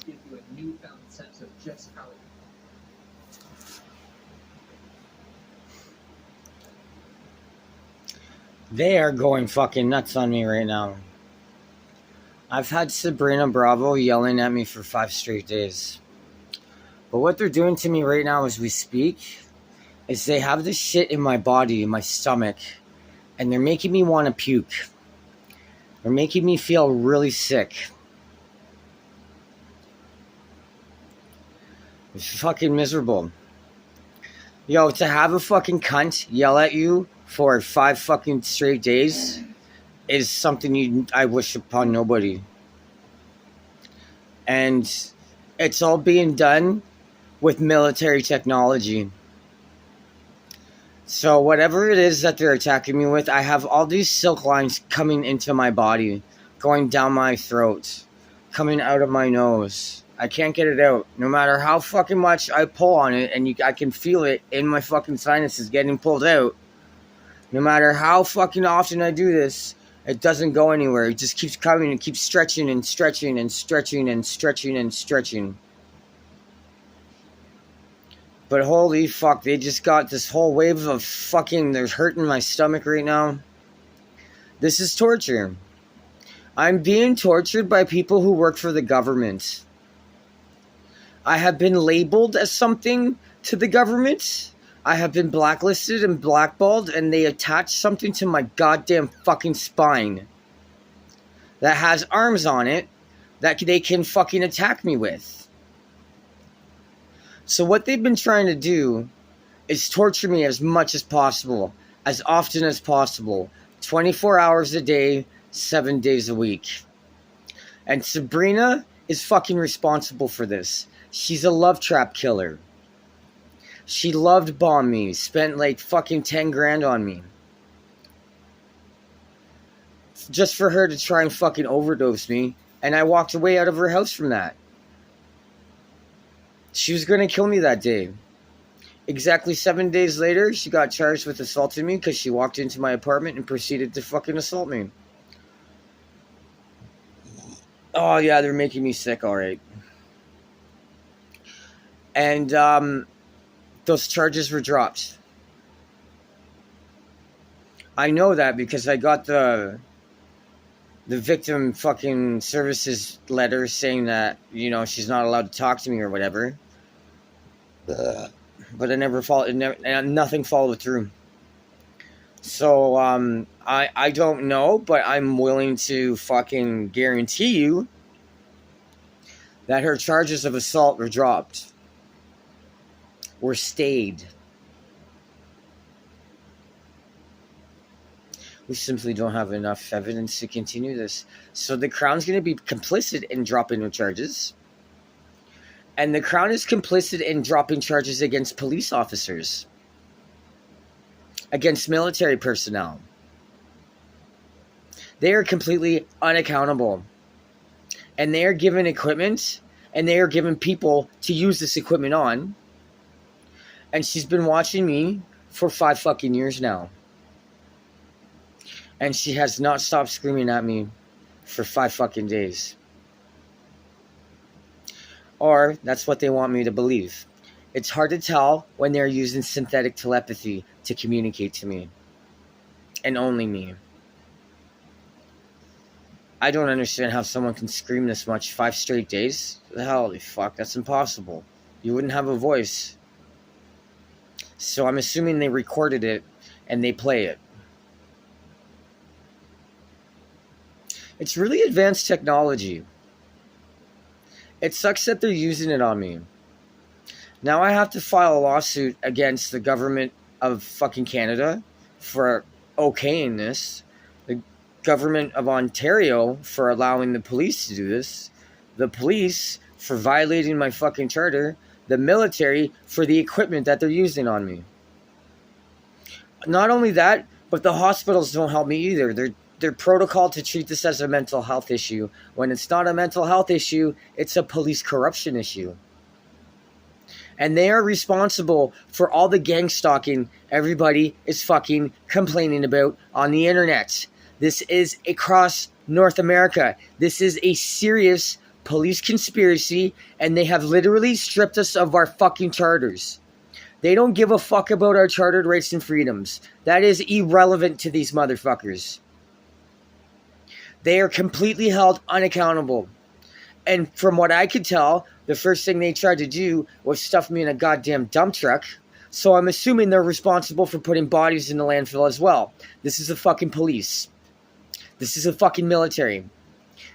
gives you a newfound sense of just how They are going fucking nuts on me right now. I've had Sabrina Bravo yelling at me for 5 straight days. But what they're doing to me right now as we speak is they have this shit in my body, in my stomach, and they're making me want to puke. They're making me feel really sick. It's fucking miserable. Yo, to have a fucking cunt yell at you for 5 fucking straight days is something I wish upon nobody. And it's all being done with military technology. So whatever it is that they're attacking me with, I have all these silk lines coming into my body, going down my throat, coming out of my nose. I can't get it out. No matter how fucking much I pull on it, and I can feel it in my fucking sinuses getting pulled out. No matter how fucking often I do this, it doesn't go anywhere. It just keeps coming and keeps stretching and stretching and stretching and stretching and stretching. But holy fuck, they just got this whole wave of fucking, they're hurting my stomach right now. This is torture. I'm being tortured by people who work for the government. I have been labeled as something to the government. I have been blacklisted and blackballed, and they attach something to my goddamn fucking spine that has arms on it that they can fucking attack me with. So what they've been trying to do is torture me as much as possible, as often as possible, 24 hours a day, 7 days a week. And Sabrina is fucking responsible for this. She's a love trap killer. She loved bomb me, spent like fucking 10 grand on me. Just for her to try and fucking overdose me, and I walked away out of her house from that. She was going to kill me that day. Exactly 7 days later, she got charged with assaulting me because she walked into my apartment and proceeded to fucking assault me. Oh, yeah, they're making me sick, alright. And, those charges were dropped. I know that because I got the victim fucking services letter saying that, you know, she's not allowed to talk to me or whatever. But nothing followed through. So, I don't know, but I'm willing to fucking guarantee you that her charges of assault were dropped. Were stayed. We simply don't have enough evidence to continue this. So the Crown's going to be complicit in dropping the charges. And the Crown is complicit in dropping charges against police officers. Against military personnel. They are completely unaccountable. And they are given equipment. And they are given people to use this equipment on. And she's been watching me for 5 fucking years now. And she has not stopped screaming at me for 5 fucking days. Or, that's what they want me to believe. It's hard to tell when they're using synthetic telepathy to communicate to me. And only me. I don't understand how someone can scream this much 5 straight days. Holy fuck, that's impossible. You wouldn't have a voice. So I'm assuming they recorded it and they play it. It's really advanced technology. It sucks that they're using it on me. Now I have to file a lawsuit against the government of fucking Canada for okaying this. The government of Ontario for allowing the police to do this. The police for violating my fucking charter. The military for the equipment that they're using on me. Not only that, but the hospitals don't help me either. They're protocol to treat this as a mental health issue. When it's not a mental health issue, it's a police corruption issue. And they are responsible for all the gang stalking everybody is fucking complaining about on the internet. This is across North America. This is a serious police conspiracy, and they have literally stripped us of our fucking charters. They don't give a fuck about our chartered rights and freedoms. That is irrelevant to these motherfuckers. They are completely held unaccountable. And from what I could tell, the first thing they tried to do was stuff me in a goddamn dump truck. So I'm assuming they're responsible for putting bodies in the landfill as well. This is the fucking police. This is the fucking military.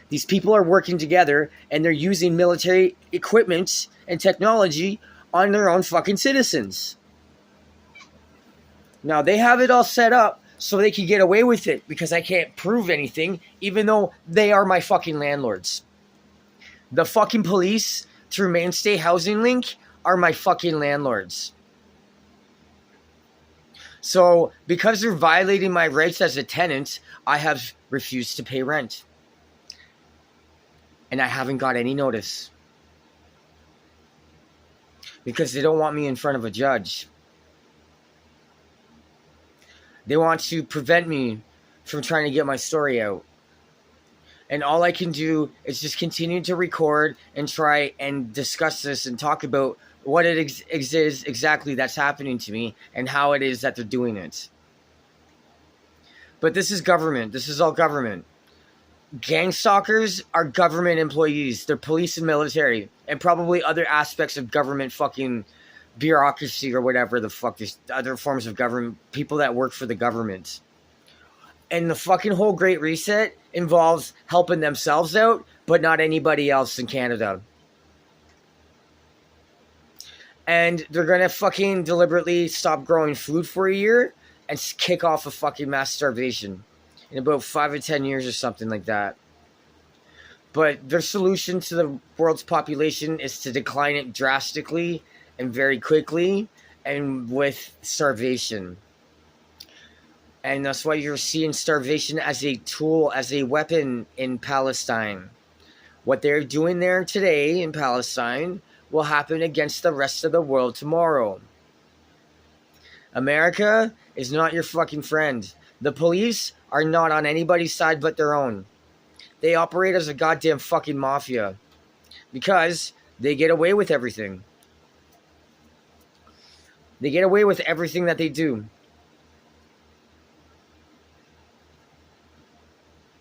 These people are working together and they're using military equipment and technology on their own fucking citizens. Now they have it all set up so they can get away with it because I can't prove anything, even though they are my fucking landlords. The fucking police through Mainstay Housing Link are my fucking landlords. So, because they're violating my rights as a tenant, I have refused to pay rent. And I haven't got any notice. Because they don't want me in front of a judge. They want to prevent me from trying to get my story out. And all I can do is just continue to record and try and discuss this and talk about what it is exactly that's happening to me and how it is that they're doing it. But this is government. This is all government. Gang stalkers are government employees. They're police and military and probably other aspects of government fucking bureaucracy or whatever the fuck. There's other forms of government, people that work for the government. And the fucking whole Great Reset involves helping themselves out, but not anybody else in Canada. And they're going to fucking deliberately stop growing food for a year and kick off a fucking mass starvation in about 5 or 10 years or something like that. But their solution to the world's population is to decline it drastically and very quickly and with starvation. And that's why you're seeing starvation as a tool, as a weapon in Palestine. What they're doing there today in Palestine will happen against the rest of the world tomorrow. America is not your fucking friend. The police are not on anybody's side but their own. They operate as a goddamn fucking mafia because they get away with everything. They get away with everything that they do.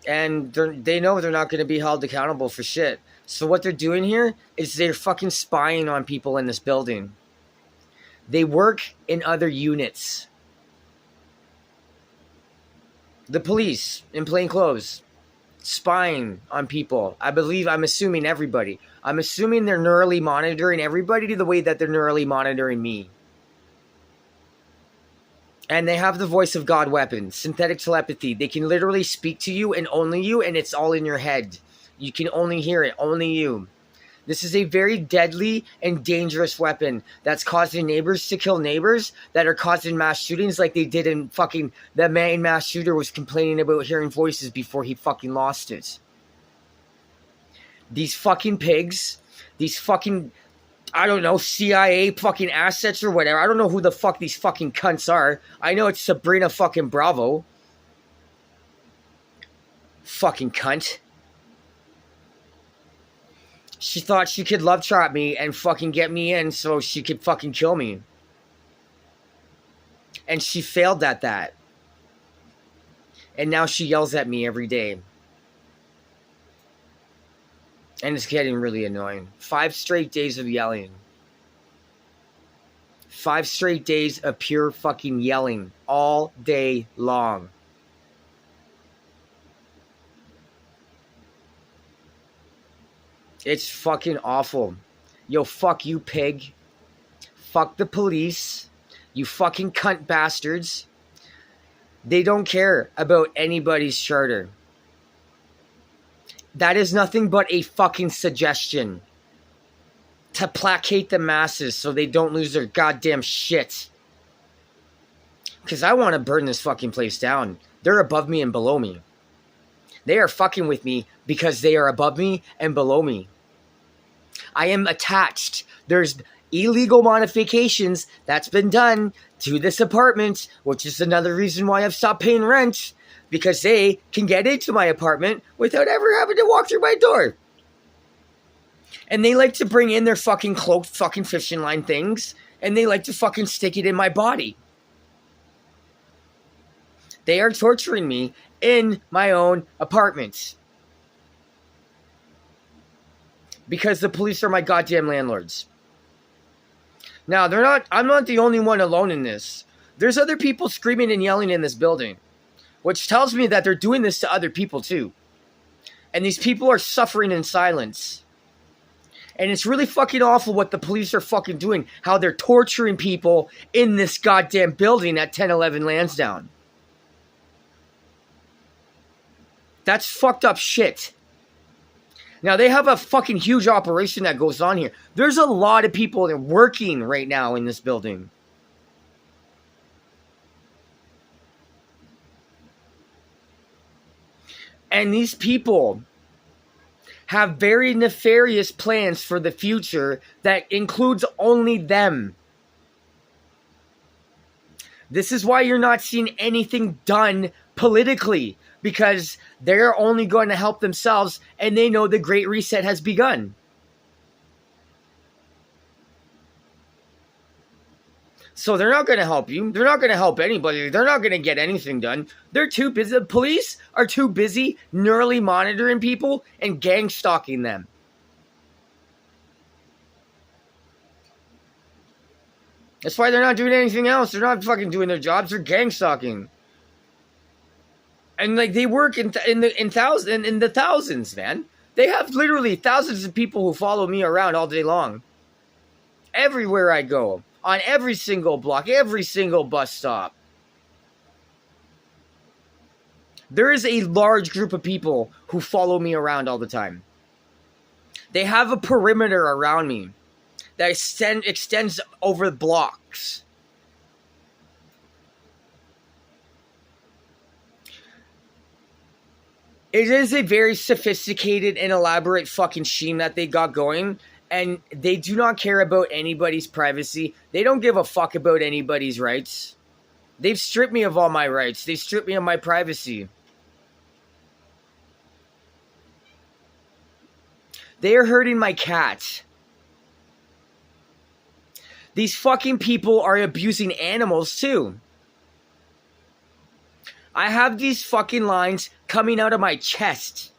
And they know they're not going to be held accountable for shit. So what they're doing here is they're fucking spying on people in this building. They work in other units. The police in plain clothes spying on people. I'm assuming everybody. I'm assuming they're neurally monitoring everybody the way that they're neurally monitoring me. And they have the voice of God weapons, synthetic telepathy. They can literally speak to you and only you, and it's all in your head. You can only hear it, only you. This is a very deadly and dangerous weapon that's causing neighbors to kill neighbors, that are causing mass shootings like they did in fucking... The main mass shooter was complaining about hearing voices before he fucking lost it. These fucking pigs, these fucking... I don't know, CIA fucking assets or whatever. I don't know who the fuck these fucking cunts are. I know it's Sabrina fucking Bravo. Fucking cunt. She thought she could love trap me and fucking get me in so she could fucking kill me. And she failed at that. And now she yells at me every day. And it's getting really annoying. 5 straight days of yelling. 5 straight days of pure fucking yelling. All day long. It's fucking awful. Yo, fuck you, pig. Fuck the police. You fucking cunt bastards. They don't care about anybody's charter. That is nothing but a fucking suggestion to placate the masses so they don't lose their goddamn shit. Because I want to burn this fucking place down. They're above me and below me. They are fucking with me because they are above me and below me. I am attached. There's illegal modifications that's been done to this apartment, which is another reason why I've stopped paying rent. Because they can get into my apartment without ever having to walk through my door. And they like to bring in their fucking cloaked fucking fishing line things, and they like to fucking stick it in my body. They are torturing me in my own apartment. Because the police are my goddamn landlords. Now, I'm not the only one alone in this. There's other people screaming and yelling in this building, which tells me that they're doing this to other people too. And these people are suffering in silence. And it's really fucking awful what the police are fucking doing, how they're torturing people in this goddamn building at 1011 Lansdowne. That's fucked up shit. Now, they have a fucking huge operation that goes on here. There's a lot of people that are working right now in this building. And these people have very nefarious plans for the future that includes only them. This is why you're not seeing anything done politically, because they're only going to help themselves, and they know the Great Reset has begun. So they're not going to help you. They're not going to help anybody. They're not going to get anything done. They're too busy. The police are too busy neurally monitoring people and gang stalking them. That's why they're not doing anything else. They're not fucking doing their jobs. They're gang stalking. And like they work in the thousands, man. They have literally thousands of people who follow me around all day long. Everywhere I go, on every single block, every single bus stop. There is a large group of people who follow me around all the time. They have a perimeter around me that extends over blocks. It is a very sophisticated and elaborate fucking scheme that they got going, and they do not care about anybody's privacy. They don't give a fuck about anybody's rights. They've stripped me of all my rights. They've stripped me of my privacy. They are hurting my cat. These fucking people are abusing animals too. I have these fucking lines coming out of my chest.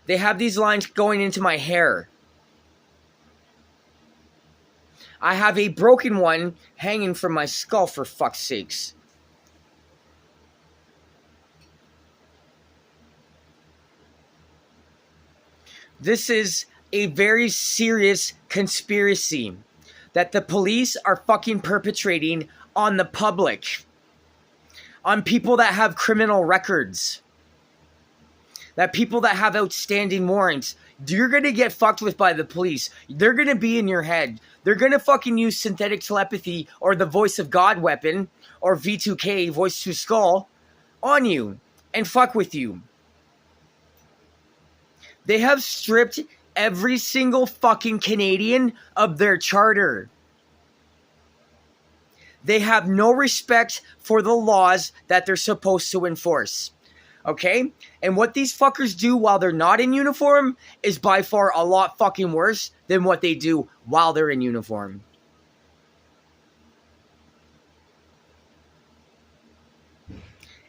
They have these lines going into my hair. I have a broken one hanging from my skull, for fuck's sakes. This is a very serious conspiracy that the police are fucking perpetrating on the public, on people that have criminal records, that people that have outstanding warrants. You're going to get fucked with by the police. They're going to be in your head. They're going to fucking use synthetic telepathy or the voice of God weapon or V2K, voice to skull, on you and fuck with you. They have stripped every single fucking Canadian of their charter. They have no respect for the laws that they're supposed to enforce. Okay? And what these fuckers do while they're not in uniform is by far a lot fucking worse than what they do while they're in uniform.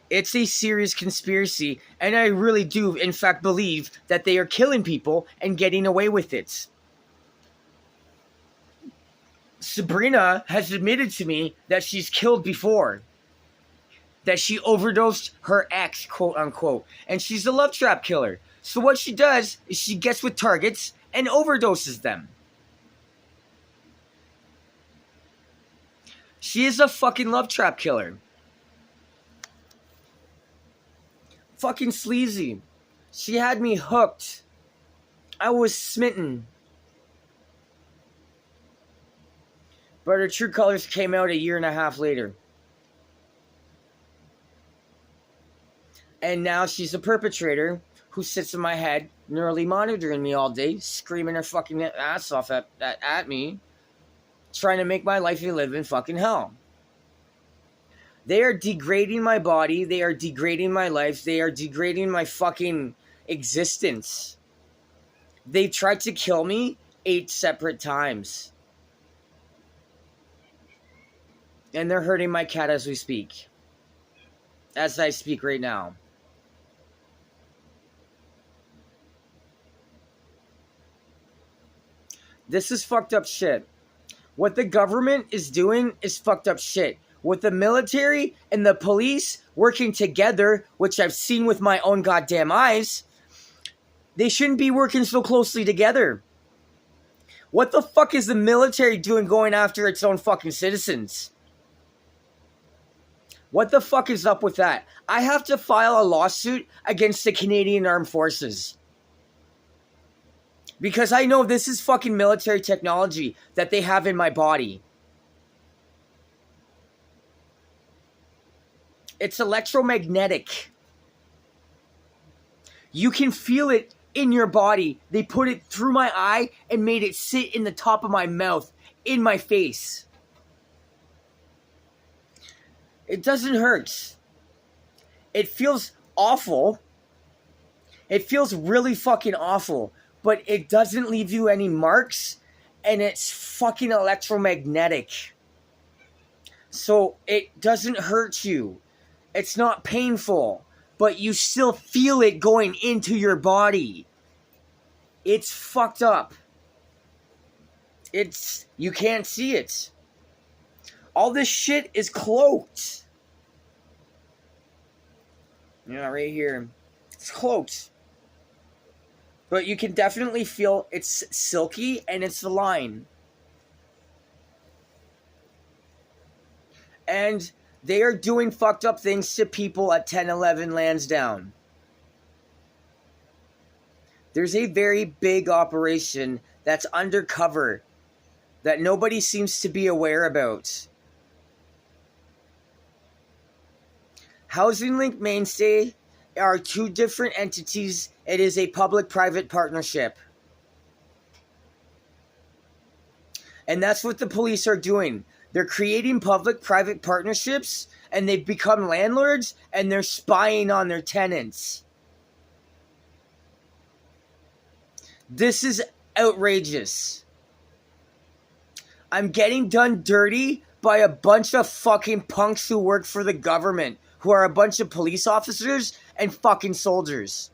It's a serious conspiracy, and I really do, in fact, believe that they are killing people and getting away with it. Sabrina has admitted to me that she's killed before. That she overdosed her ex, quote unquote. And she's a love trap killer. So what she does is she gets with targets and overdoses them. She is a fucking love trap killer. Fucking sleazy. She had me hooked. I was smitten. But her true colors came out a year and a half later. And now she's a perpetrator who sits in my head, neurally monitoring me all day, screaming her fucking ass off at me, trying to make my life a living fucking hell. They are degrading my body. They are degrading my life. They are degrading my fucking existence. They tried to kill me 8 separate times. And they're hurting my cat as we speak. As I speak right now. This is fucked up shit. What the government is doing is fucked up shit. With the military and the police working together, which I've seen with my own goddamn eyes, they shouldn't be working so closely together. What the fuck is the military doing going after its own fucking citizens? What the fuck is up with that? I have to file a lawsuit against the Canadian Armed Forces. Because I know this is fucking military technology that they have in my body. It's electromagnetic. You can feel it in your body. They put it through my eye and made it sit in the top of my mouth, in my face. It doesn't hurt. It feels awful. It feels really fucking awful. But it doesn't leave you any marks. And it's fucking electromagnetic. So it doesn't hurt you. It's not painful. But you still feel it going into your body. It's fucked up. You can't see it. All this shit is cloaked. Yeah, right here. It's cloaked. But you can definitely feel it's silky and it's the line. And they are doing fucked up things to people at 1011 Lansdowne. There's a very big operation that's undercover that nobody seems to be aware about. Housing Link Mainstay are 2 different entities. It is a public-private partnership. And that's what the police are doing. They're creating public-private partnerships, and they've become landlords, and they're spying on their tenants. This is outrageous. I'm getting done dirty by a bunch of fucking punks who work for the government, who are a bunch of police officers and fucking soldiers.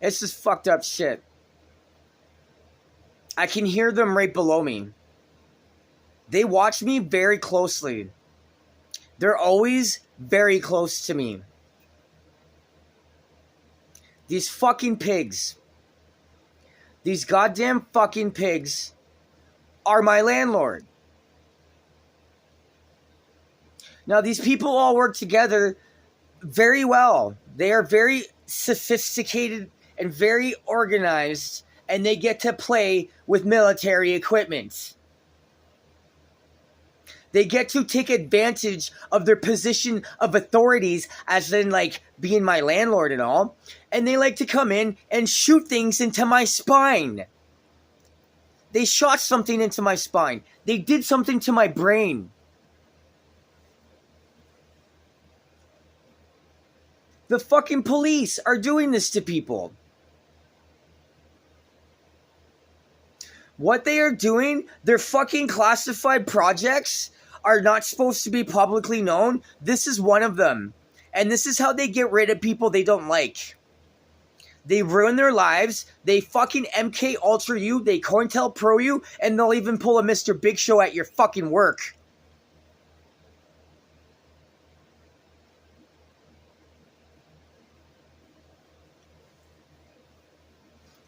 It's just fucked up shit. I can hear them right below me. They watch me very closely. They're always very close to me. These fucking pigs. These goddamn fucking pigs are my landlord. Now, these people all work together very well. They are very sophisticated and very organized, and they get to play with military equipment. They get to take advantage of their position of authorities, as in, like, being my landlord and all, and they like to come in and shoot things into my spine. They shot something into my spine. They did something to my brain. The fucking police are doing this to people. What they are doing, their fucking classified projects are not supposed to be publicly known. This is one of them. And this is how they get rid of people they don't like. They ruin their lives. They fucking MK Ultra you. They cointelpro you. And they'll even pull a Mr. Big Show at your fucking work.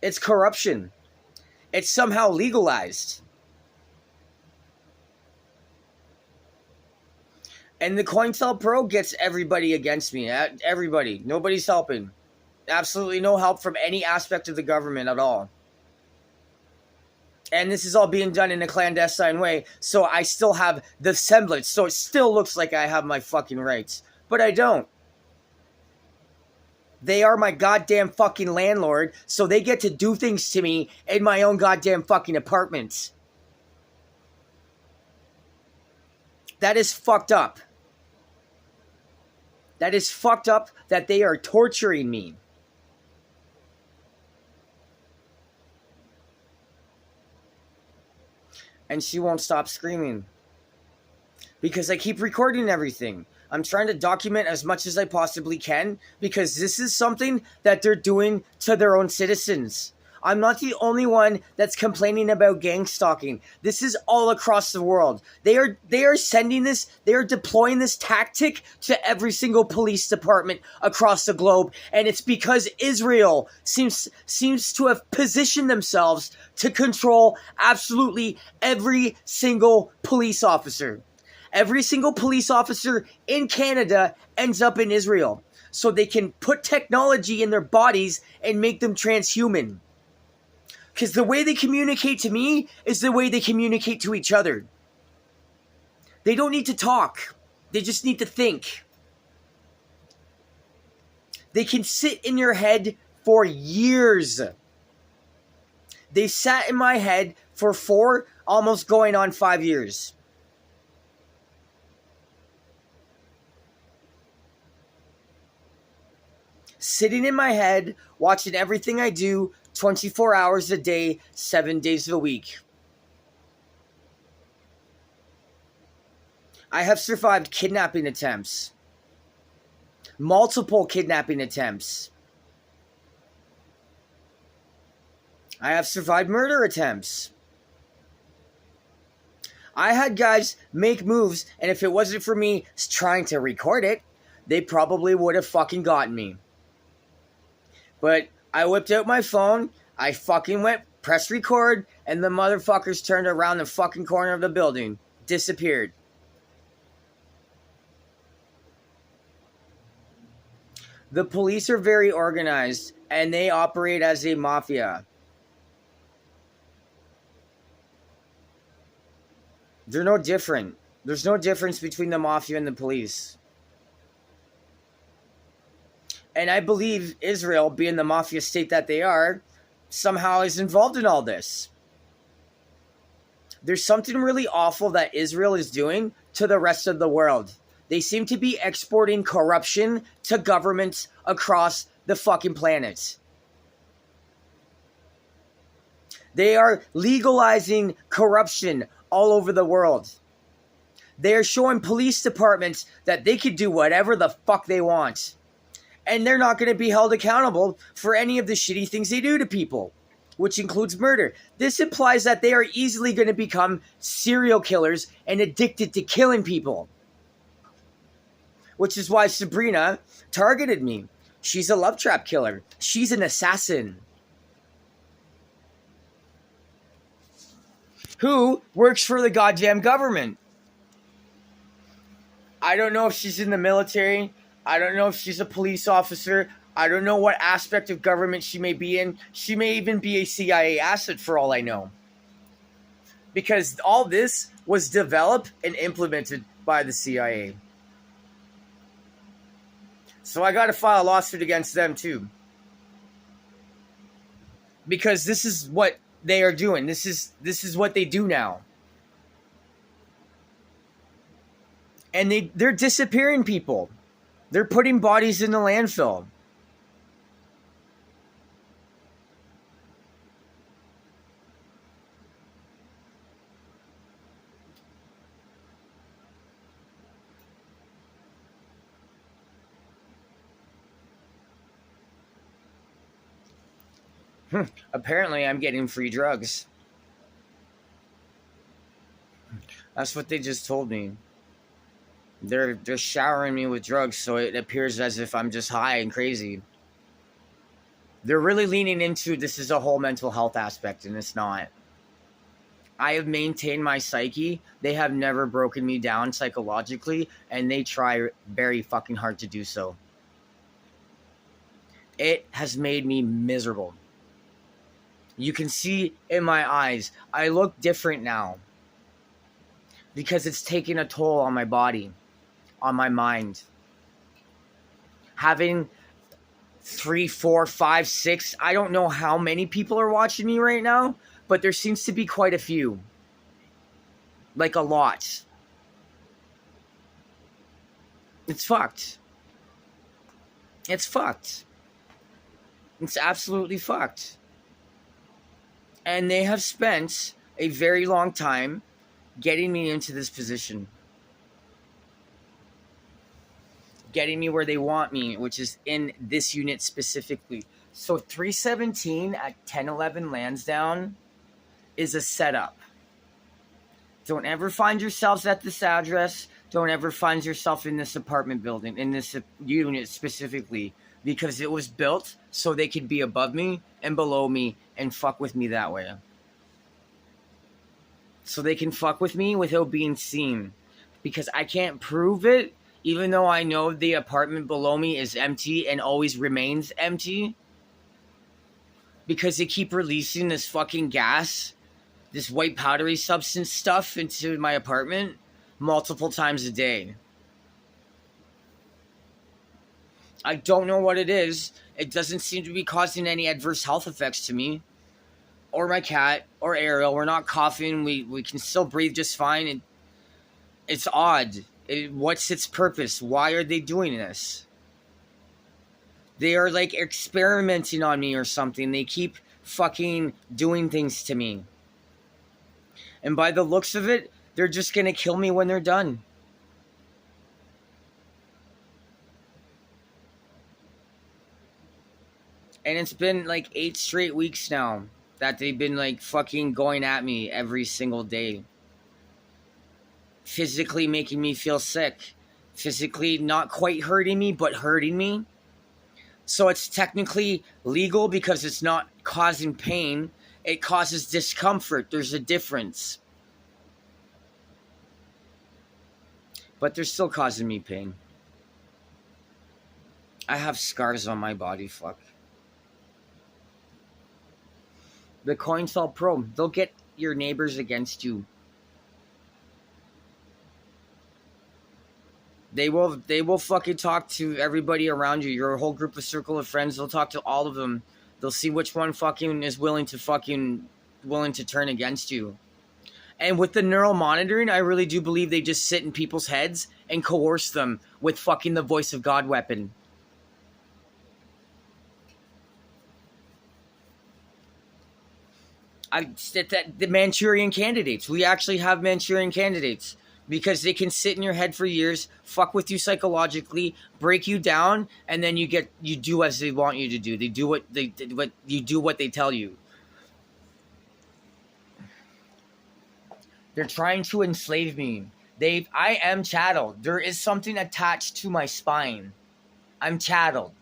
It's corruption. It's somehow legalized. And the cointelpro gets everybody against me. Everybody. Nobody's helping. Absolutely no help from any aspect of the government at all. And this is all being done in a clandestine way, so I still have the semblance. So it still looks like I have my fucking rights. But I don't. They are my goddamn fucking landlord, so they get to do things to me in my own goddamn fucking apartment. That is fucked up. That is fucked up that they are torturing me. And she won't stop screaming. Because I keep recording everything. I'm trying to document as much as I possibly can because this is something that they're doing to their own citizens. I'm not the only one that's complaining about gang stalking. This is all across the world. They are sending this, they are deploying this tactic to every single police department across the globe, and it's because Israel seems to have positioned themselves to control absolutely every single police officer. Every single police officer in Canada ends up in Israel so they can put technology in their bodies and make them transhuman. Because the way they communicate to me is the way they communicate to each other. They don't need to talk. They just need to think. They can sit in your head for years. They sat in my head for 4, almost going on 5 years. Sitting in my head, watching everything I do 24 hours a day, 7 days a week. I have survived kidnapping attempts. Multiple kidnapping attempts. I have survived murder attempts. I had guys make moves, and if it wasn't for me trying to record it, they probably would have fucking gotten me. But I whipped out my phone, I fucking went, press record, and the motherfuckers turned around the fucking corner of the building. Disappeared. The police are very organized, and they operate as a mafia. They're no different. There's no difference between the mafia and the police. And I believe Israel, being the mafia state that they are, somehow is involved in all this. There's something really awful that Israel is doing to the rest of the world. They seem to be exporting corruption to governments across the fucking planet. They are legalizing corruption all over the world. They are showing police departments that they could do whatever the fuck they want. And they're not going to be held accountable for any of the shitty things they do to people, which includes murder. This implies that they are easily going to become serial killers and addicted to killing people. Which is why Sabrina targeted me. She's a love trap killer. She's an assassin. Who works for the goddamn government. I don't know if she's in the military. I don't know if she's a police officer. I don't know what aspect of government she may be in. She may even be a CIA asset for all I know. Because all this was developed and implemented by the CIA. So I got to file a lawsuit against them too. Because this is what they are doing. This is what they do now. And they're disappearing people. They're putting bodies in the landfill. Apparently, I'm getting free drugs. That's what they just told me. They're showering me with drugs, so it appears as if I'm just high and crazy. They're really leaning into this is a whole mental health aspect, and it's not. I have maintained my psyche. They have never broken me down psychologically, and they try very fucking hard to do so. It has made me miserable. You can see in my eyes, I look different now. Because it's taking a toll on my body, on my mind. Having 3, 4, 5, 6. I don't know how many people are watching me right now, but there seems to be quite a few. Like a lot. It's fucked. It's fucked. It's absolutely fucked. And they have spent a very long time getting me into this position. Getting me where they want me, which is in this unit specifically. So 317 at 1011 Lansdowne is a setup. Don't ever find yourselves at this address. Don't ever find yourself in this apartment building, in this unit specifically, because it was built so they could be above me and below me and fuck with me that way. So they can fuck with me without being seen. Because I can't prove it, even though I know the apartment below me is empty and always remains empty. Because they keep releasing this fucking gas, this white powdery substance stuff into my apartment multiple times a day. I don't know what it is. It doesn't seem to be causing any adverse health effects to me. Or my cat, or Ariel. We're not coughing. We can still breathe just fine. It's odd. What's its purpose? Why are they doing this? They are like experimenting on me or something. They keep fucking doing things to me. And by the looks of it, they're just gonna kill me when they're done. And it's been like 8 straight weeks now that they've been like fucking going at me every single day. Physically making me feel sick. Physically not quite hurting me, but hurting me. So it's technically legal because it's not causing pain. It causes discomfort. There's a difference. But they're still causing me pain. I have scars on my body, fuck. The cointelpro, they'll get your neighbors against you. They will fucking talk to everybody around you. Your whole group of circle of friends, they'll talk to all of them. They'll see which one fucking is willing to turn against you. And with the neural monitoring, I really do believe they just sit in people's heads and coerce them with fucking the voice of God weapon. The Manchurian candidates. We actually have Manchurian candidates because they can sit in your head for years, fuck with you psychologically, break you down, and then you do as they want you to do. You do what they tell you. They're trying to enslave me. I am chatteled. There is something attached to my spine. I'm chatteled.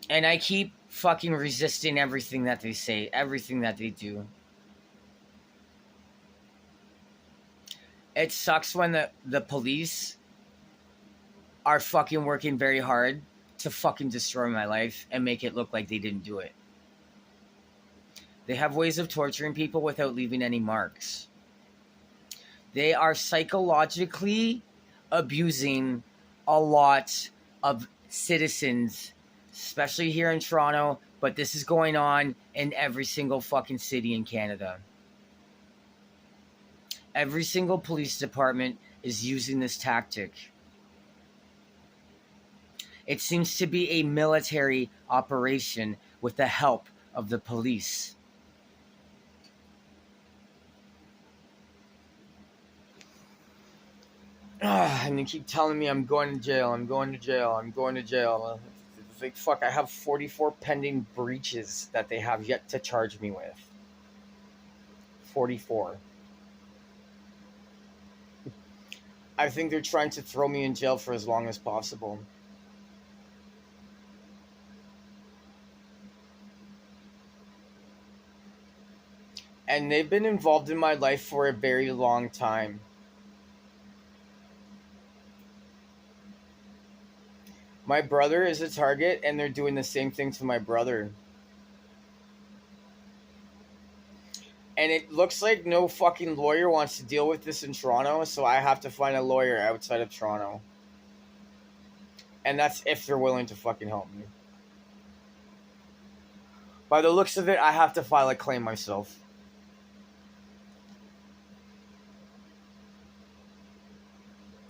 And I keep fucking resisting everything that they say, everything that they do. It sucks when the police are fucking working very hard to fucking destroy my life and make it look like they didn't do it. They have ways of torturing people without leaving any marks. They are psychologically abusing a lot of citizens, especially here in Toronto, but this is going on in every single fucking city in Canada. Every single police department is using this tactic. It seems to be a military operation with the help of the police. And they keep telling me I'm going to jail, I'm going to jail, I'm going to jail. It's like, fuck, I have 44 pending breaches that they have yet to charge me with. 44. I think they're trying to throw me in jail for as long as possible. And they've been involved in my life for a very long time. My brother is a target, and they're doing the same thing to my brother. And it looks like no fucking lawyer wants to deal with this in Toronto, so I have to find a lawyer outside of Toronto. And that's if they're willing to fucking help me. By the looks of it, I have to file a claim myself.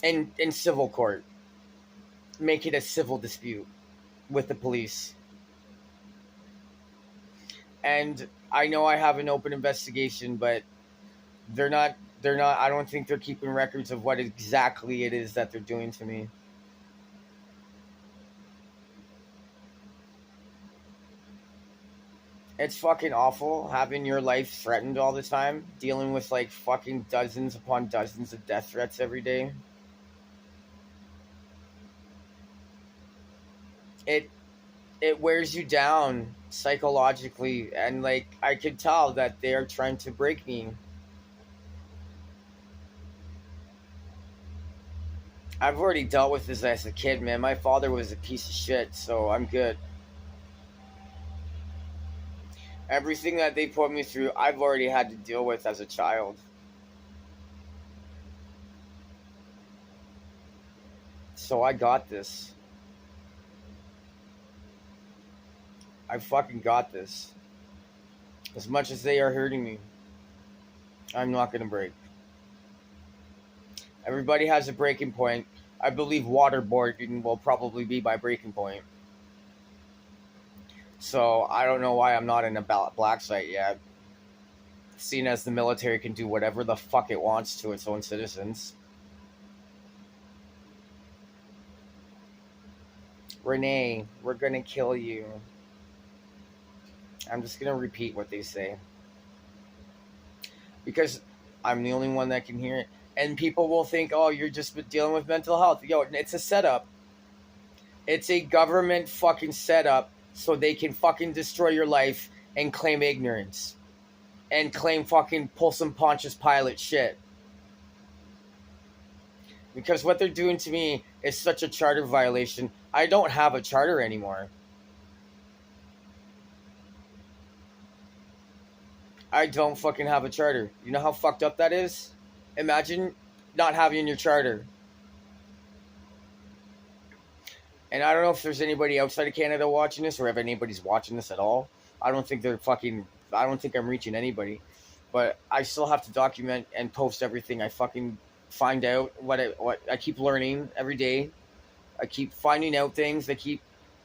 In civil court. Make it a civil dispute with the police. And I know I have an open investigation, but they're not I don't think they're keeping records of what exactly it is that they're doing to me. It's fucking awful having your life threatened all the time, dealing with like fucking dozens upon dozens of death threats every day. It wears you down psychologically, and like I could tell that they are trying to break me. I've already dealt with this as a kid, man. My father was a piece of shit, so I'm good. Everything that they put me through, I've already had to deal with as a child. So I got this. I fucking got this. As much as they are hurting me, I'm not gonna break. Everybody has a breaking point. I believe waterboarding will probably be my breaking point. So I don't know why I'm not in a black site yet. Seeing as the military can do whatever the fuck it wants to its own citizens. Renee, we're gonna kill you. I'm just gonna repeat what they say. Because I'm the only one that can hear it. And people will think, oh, you're just dealing with mental health. Yo, it's a setup. It's a government fucking setup so they can fucking destroy your life and claim ignorance. And claim fucking pull some Pontius Pilate shit. Because what they're doing to me is such a charter violation. I don't have a charter anymore. I don't fucking have a charter. You know how fucked up that is? Imagine not having your charter. And I don't know if there's anybody outside of Canada watching this or if anybody's watching this at all. I don't think I'm reaching anybody. But I still have to document and post everything I fucking find out. What I keep learning every day. I keep finding out things. I keep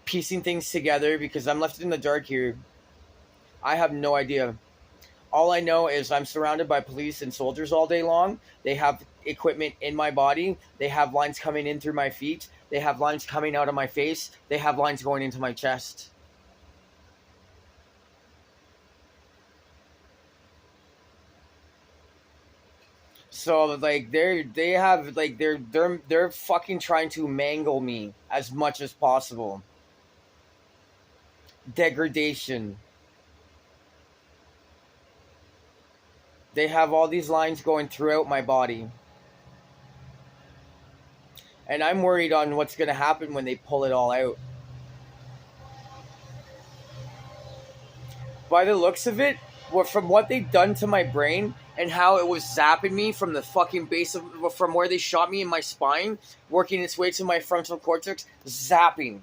piecing things together because I'm left in the dark here. I have no idea. All I know is I'm surrounded by police and soldiers all day long. They have equipment in my body. They have lines coming in through my feet. They have lines coming out of my face. They have lines going into my chest. So like they're fucking trying to mangle me as much as possible. Degradation. They have all these lines going throughout my body. And I'm worried on what's going to happen when they pull it all out. By the looks of it, from what they've done to my brain and how it was zapping me from the fucking base from where they shot me in my spine, working its way to my frontal cortex, zapping.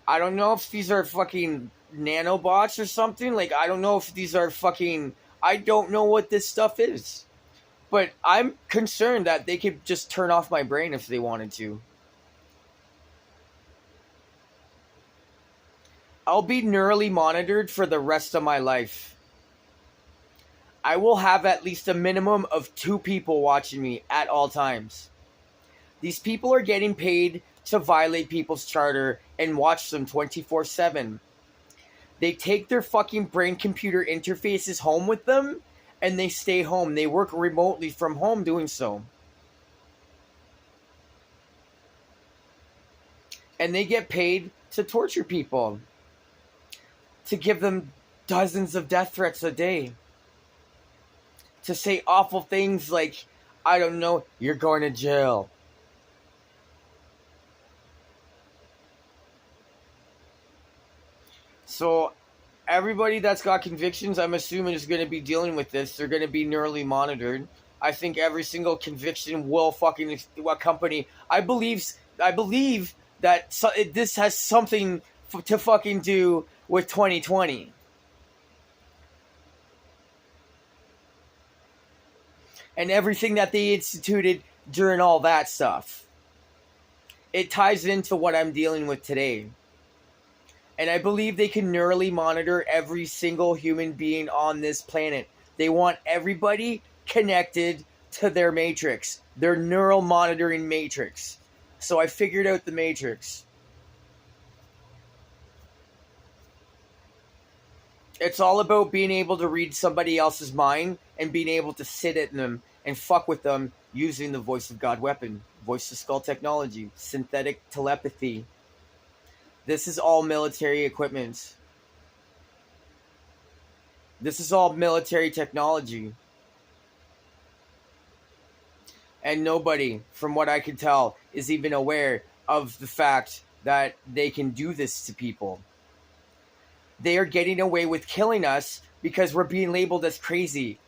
I don't know if these are fucking nanobots or something. Like, I don't know if these are fucking... I don't know what this stuff is. But I'm concerned that they could just turn off my brain if they wanted to. I'll be neurally monitored for the rest of my life. I will have at least a minimum of 2 people watching me at all times. These people are getting paid to violate people's charter and watch them 24/7. They take their fucking brain-computer interfaces home with them, and they stay home. They work remotely from home doing so. And they get paid to torture people. To give them dozens of death threats a day. To say awful things like, I don't know, you're going to jail. So, Everybody that's got convictions, I'm assuming, is going to be dealing with this. They're going to be neurally monitored. I think every single conviction will fucking accompany. I believe that this has something to fucking do with 2020. And everything that they instituted during all that stuff. It ties into what I'm dealing with today. And I believe they can neurally monitor every single human being on this planet. They want everybody connected to their matrix, their neural monitoring matrix. So I figured out the matrix. It's all about being able to read somebody else's mind and being able to sit in them and fuck with them using the voice of God weapon, voice to skull technology, synthetic telepathy. This is all military equipment. This is all military technology. And nobody, from what I can tell, is even aware of the fact that they can do this to people. They are getting away with killing us because we're being labeled as crazy.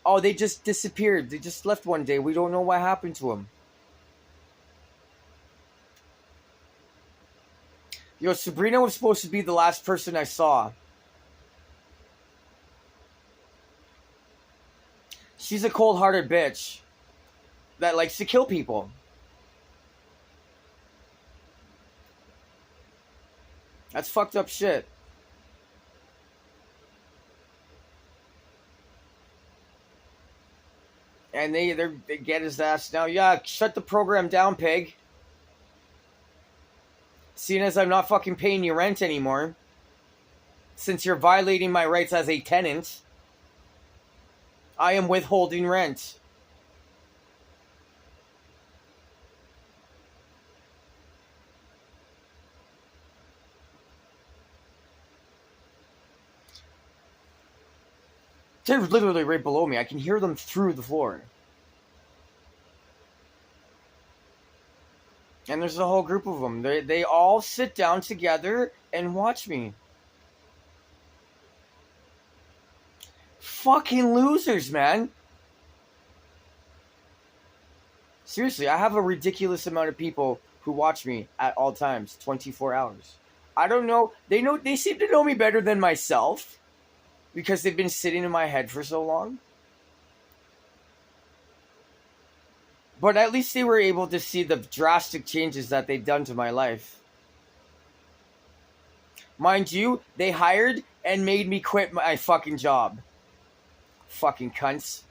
Oh, they just disappeared. They just left one day. We don't know what happened to them. Yo, Sabrina was supposed to be the last person I saw. She's a cold-hearted bitch that likes to kill people. That's fucked up shit. And they get his ass now. Yeah, shut the program down, pig. Seeing as I'm not fucking paying you rent anymore, since you're violating my rights as a tenant, I am withholding rent. They're literally right below me. I can hear them through the floor. And there's a whole group of them. They all sit down together and watch me. Fucking losers, man. Seriously, I have a ridiculous amount of people who watch me at all times, 24 hours. I don't know. They seem to know me better than myself because they've been sitting in my head for so long. But at least they were able to see the drastic changes that they've done to my life. Mind you, they hired and made me quit my fucking job. Fucking cunts.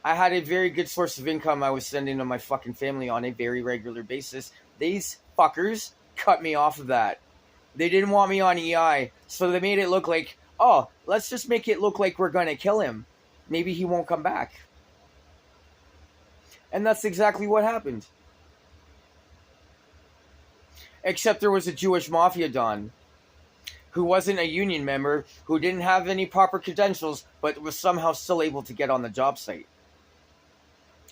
I had a very good source of income I was sending to my fucking family on a very regular basis. These fuckers cut me off of that. They didn't want me on EI, so they made it look like, oh, let's just make it look like we're gonna kill him. Maybe he won't come back. And that's exactly what happened. Except there was a Jewish mafia don who wasn't a union member, who didn't have any proper credentials, but was somehow still able to get on the job site.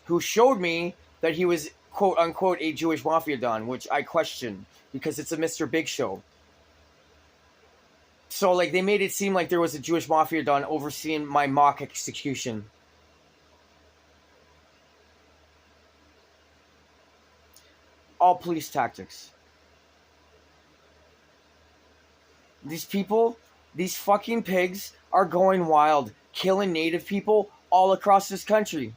Who showed me that he was, quote unquote, a Jewish mafia don, which I question because it's a Mr. Big Show. So, like, they made it seem like there was a Jewish mafia don overseeing my mock execution. All police tactics. These people, these fucking pigs, are going wild, killing native people all across this country.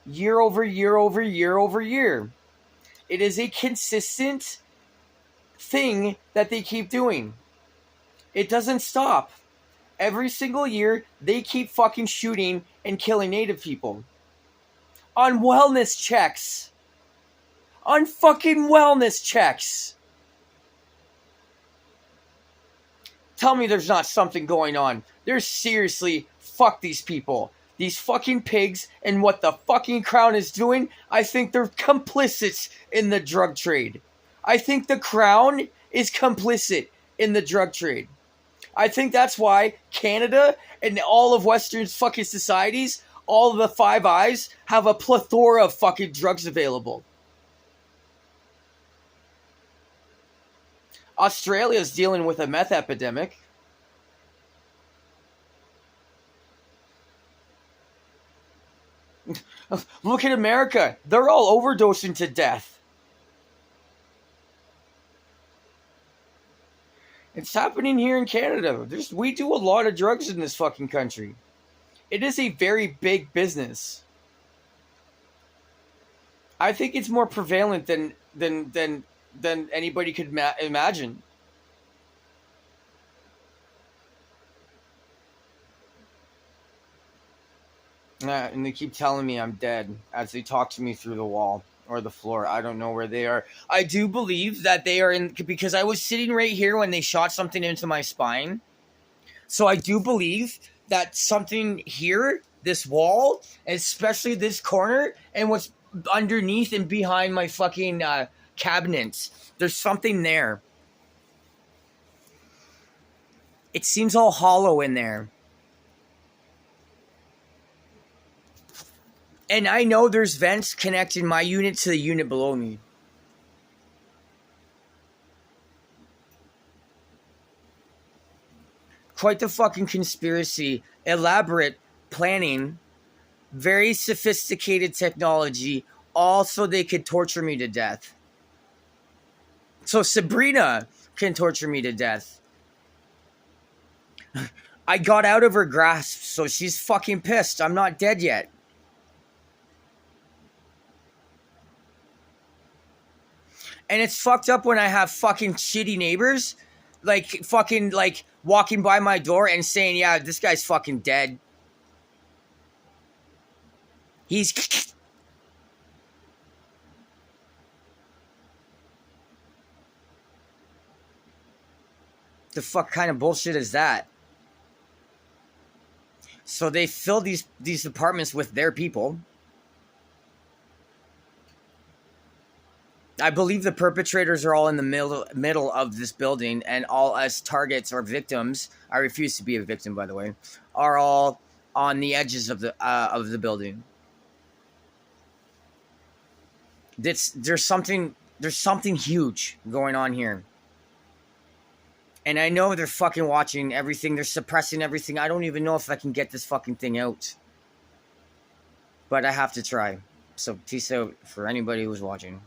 Year over year over year over year. It is a consistent thing that they keep doing. It doesn't stop. Every single year, they keep fucking shooting and killing native people. On wellness checks. On fucking wellness checks. Tell me there's not something going on. There's seriously, fuck these people. These fucking pigs and what the fucking crown is doing, I think they're complicit in the drug trade. I think the crown is complicit in the drug trade. I think that's why Canada and all of Western fucking societies, all of the Five Eyes, have a plethora of fucking drugs available. Australia's dealing with a meth epidemic. Look at America. They're all overdosing to death. It's happening here in Canada. We do a lot of drugs in this fucking country. It is a very big business. I think it's more prevalent than anybody could imagine. And they keep telling me I'm dead as they talk to me through the wall or the floor. I don't know where they are. I do believe that they are in, because I was sitting right here when they shot something into my spine. So I do believe that something here, this wall, especially this corner, and what's underneath and behind my fucking cabinets, there's something there. It seems all hollow in there. And I know there's vents connecting my unit to the unit below me. Quite the fucking conspiracy. Elaborate planning. Very sophisticated technology. All so they could torture me to death. So Sabrina can torture me to death. I got out of her grasp, so she's fucking pissed. I'm not dead yet. And it's fucked up when I have fucking shitty neighbors, like fucking like walking by my door and saying, "Yeah, this guy's fucking dead. He's." The fuck kind of bullshit is that? So they fill these apartments with their people. I believe the perpetrators are all in the middle of this building, and all us targets or victims, I refuse to be a victim, by the way, are all on the edges of the building. There's something huge going on here. And I know they're fucking watching everything. They're suppressing everything. I don't even know if I can get this fucking thing out. But I have to try. So peace out for anybody who's watching.